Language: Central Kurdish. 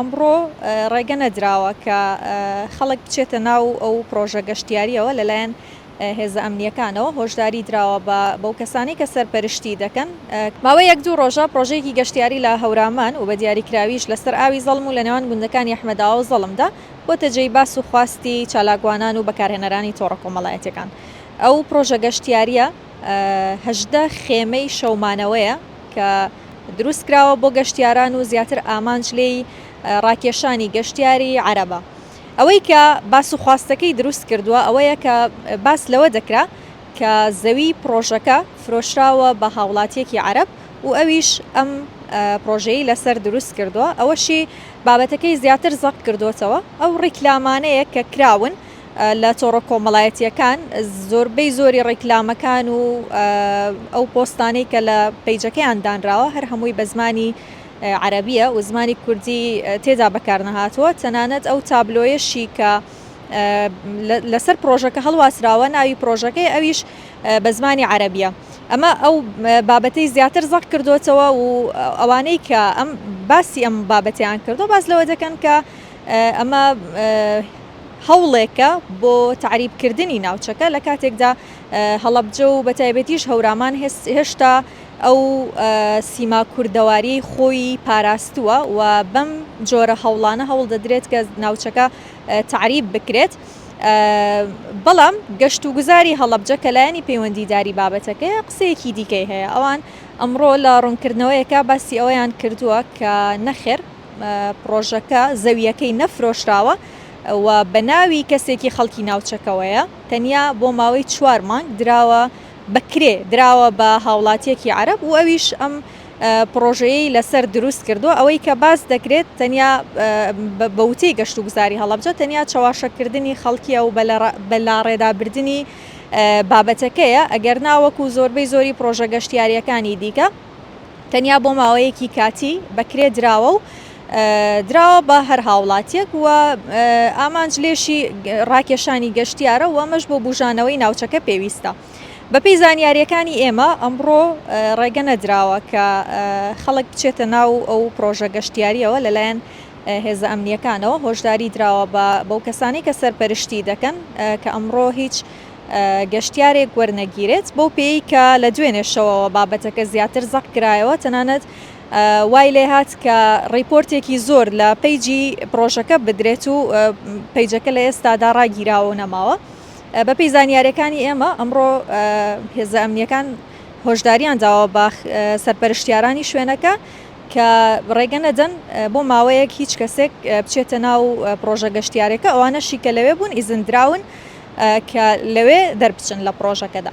ئەمڕۆ ڕێگە نەدراوە کە خەڵک بچێتە ناو ئەو پرۆژە گەشتیاریەوە لەلایەن هێزە ئەمنیەکانەوە هۆشداری دراوە بەو کەسانی کە سەرپەرشتی دەکەن. ماوەی 1-2 ڕۆژە پرۆژەیەکی گەشتیاری لە هەورامان و بە دیاریکراویش لەسەر ئاوی زەڵم و لە نێوان گوندەکانی ئەحمەداوە و زەڵمدا بۆتە جێی باس و خواستی چالاکوانان و بەکارهێنەرانی تۆڕە کۆمەڵایەتیەکان. ئەو پرۆژە گەشتیاریە 18 خێمەی شەومانەوەیە کە دروست کراوە بۆ گەشتیاران و زیاتر ئامانج لێی ڕاکێشانی گەشتیاری عەرەبە. ئەوەی کە باس و خواستەکەی دروست کردووە ئەوەیە کە باس لەوە دەکرا کە زەوی پرۆژەکە فرۆشراوە بە هاوڵاتیەکی عەرەب و ئەویش ئەم پرۆژەی لەسەر دروست کردووە، ئەوەشی بابەتەکەی زیاتر زەق کردوتەوە. ئەو ڕیکلامانەیە کە کراون لە تۆڕە کۆمەڵایەتیەکان، زۆربەی زۆری ڕیکلامەکان و ئەو پۆستانەی کە لە پەیجەکەیان دانراوە هەر هەمووی بە زمانی عەرەبیە و زمانی کوردی تێدا بەکارنەهاتووە. تەنانەت ئەو تابلۆیەشی کە لەسەر پرۆژەکە هەڵواسراوە ناوی پرۆژەکەی ئەویش بە زمانی عەرەبیە. ئەمە ئەو بابەتەی زیاتر زەق کردوتەوە و ئەوانەی کە ئەم باسی ئەم بابەتیان کردو باس لەوە دەکەن کە ئەمە هەوڵێکە بۆ تعریبکردنی ناوچەکە لە کاتێکدا هەڵەبجە و بەتایبەتیش هەورامان هێشتا ئەو سیما کوردەواری خۆی پاراستووە و بەم جۆرە هەوڵانە هەوڵ دەدرێت کە ناوچەکە تعریب بکرێت. بەڵام گەشت و گوزاری هەڵەبجە کە لایەنی پەیوەندیداری بابەتەکەی قسەیەکی دیکەی هەیە. ئەوان ئەمڕۆ لە ڕوونکردنەوەیەکە باسی ئەوەیان کردووە کە نەخێر پرۆژەکە زەویەکەی نەفرۆشراوە و بە ناوی کەسێکی خەڵکی ناوچەکەوەیە، تەنیا بۆ ماوەی 4 مانگ دراوە بە هاوڵاتیەکی عەرەب و ئەویش ئەم پرۆژەیەی لەسەر دروست کردووە. ئەوەی کە باس دەکرێت تەنیا بەوتەی گەشت و گوزاری هەڵەبجە تەنیا چاواشەکردنی خەڵکیە و بەلاڕێدابردنی بابەتەکەیە، ئەگەر ناوەکو زۆربەی زۆری پرۆژە گەشتیاریەکانی دیکە تەنیا بۆ ماوەیەکی کاتی بەکرێ دراوە و دراوە بە هەر هاوڵاتیەک و ئامانج لێشی ڕاکێشانی گەشتیارە و ئەمەش بۆ بوژانەوەی ناوچەکە پێویستە. بەپێی زانیاریەکانی ئێمە ئەمڕۆ ڕێگە نەدراوە کە خەڵک بچێتە ناو ئەو پرۆژە گەشتیاریەوە لەلایەن هێزە ئەمنیەکانەوە هۆشداری دراوە بەو کەسانی کە سەرپەرشتی دەکەن کە ئەمڕۆ هیچ گەشتیارێک وەرنەگیرێت بۆ پێی کە لە دوێنێشەوەوە بابەتەکە زیاتر زەق کرایەوە. تەنانەت وای لێ هات کە ڕیپۆرتێکی زۆر لە پەیجی پرۆژەکە بدرێت و پەیجەکە لە ئێستادا ڕاگیراوە نەماوە. بەپێی زانیاریەکانی ئێمە ئەمڕۆ هێزە ئەمنیەکان هۆشداریان داوە بە سەرپەرشتیارانی شوێنەکە کە ڕێگە نەدەن بۆ ماوەیەک هیچ کەسێک بچێتە ناو پرۆژە گەشتیارەکە، ئەوانەشی کە لەوێ بوون ئیزندراون کە لەوێ دەربچن لە پرۆژەکەدا.